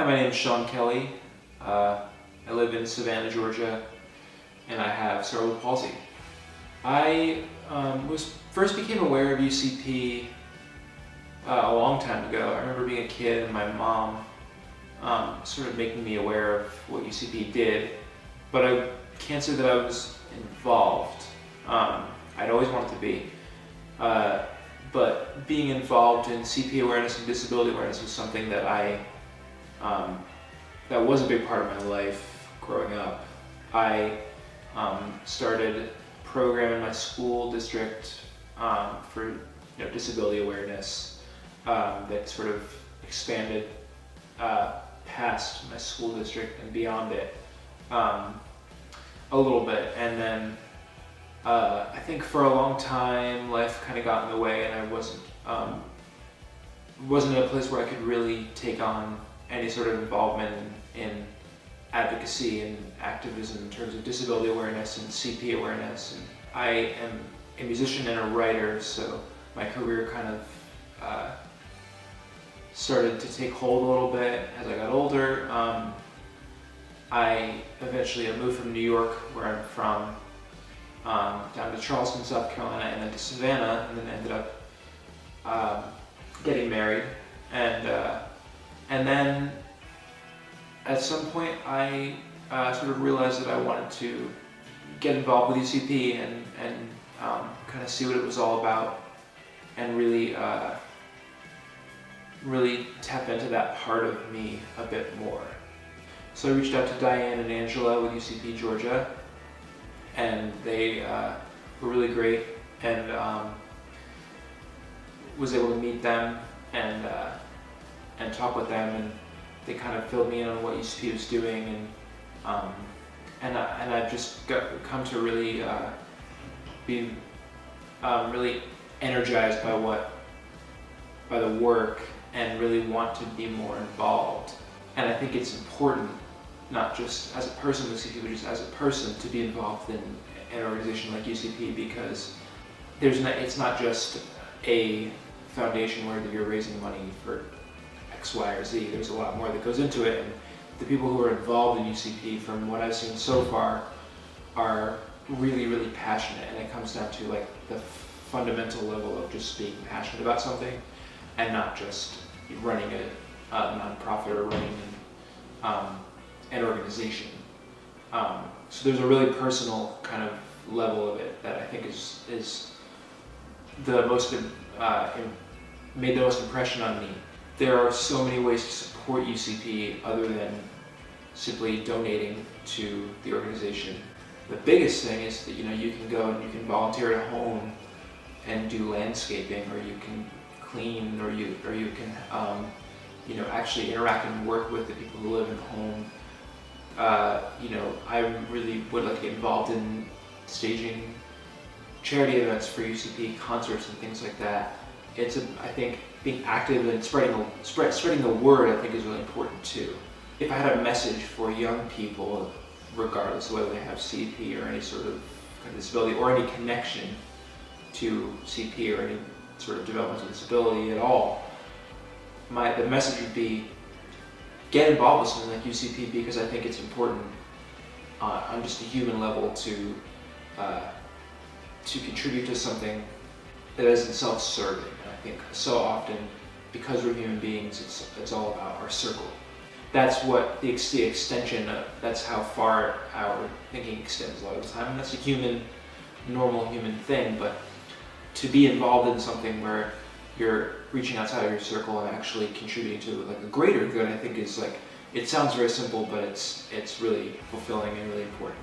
Hi, my name is Sean Kelly. I live in Savannah, Georgia, and I have cerebral palsy. I first became aware of UCP a long time ago. I remember being a kid and my mom sort of making me aware of what UCP did, but I can't say that I was involved. I'd always wanted to be. But being involved in CP awareness and disability awareness was something that that was a big part of my life growing up. I started a program in my school district for disability awareness that sort of expanded past my school district and beyond it a little bit, and then I think for a long time life kind of got in the way, and I wasn't in a place where I could really take on any sort of involvement in advocacy and activism in terms of disability awareness and CP awareness. And I am a musician and a writer, so my career kind of started to take hold a little bit as I got older. I eventually moved from New York, where I'm from, down to Charleston, South Carolina, and then to Savannah, and then ended up getting married. And then at some point I sort of realized that I wanted to get involved with UCP and kind of see what it was all about, and really tap into that part of me a bit more. So I reached out to Diane and Angela with UCP Georgia, and they were really great, and was able to meet them and talk with them, and they kind of filled me in on what UCP was doing, and I've just come to really be really energized by the work, and really want to be more involved. And I think it's important, not just as a person with CP, but just as a person, to be involved in an organization like UCP, because it's not just a foundation where you're raising money for X, Y, or Z. There's a lot more that goes into it, and the people who are involved in UCP, from what I've seen so far, are really, really passionate, and it comes down to like the fundamental level of just being passionate about something, and not just running a nonprofit or running an organization. So there's a really personal kind of level of it that I think is the most made the most impression on me. There are so many ways to support UCP other than simply donating to the organization. The biggest thing is that you can go and you can volunteer at home and do landscaping, or you can clean, or you can actually interact and work with the people who live in home. I really would like to get involved in staging charity events for UCP, concerts and things like that. I think being active and spreading the word, I think, is really important too. If I had a message for young people, regardless of whether they have CP or any sort of disability or any connection to CP or any sort of developmental disability at all, the message would be, get involved with something like UCP, because I think it's important on just a human level to contribute to something that isn't self-serving. And I think so often, because we're human beings, it's all about our circle. That's what the extension of, that's how far our thinking extends a lot of the time, and that's a normal human thing. But to be involved in something where you're reaching outside of your circle and actually contributing to like a greater good, I think is it sounds very simple, but it's really fulfilling and really important.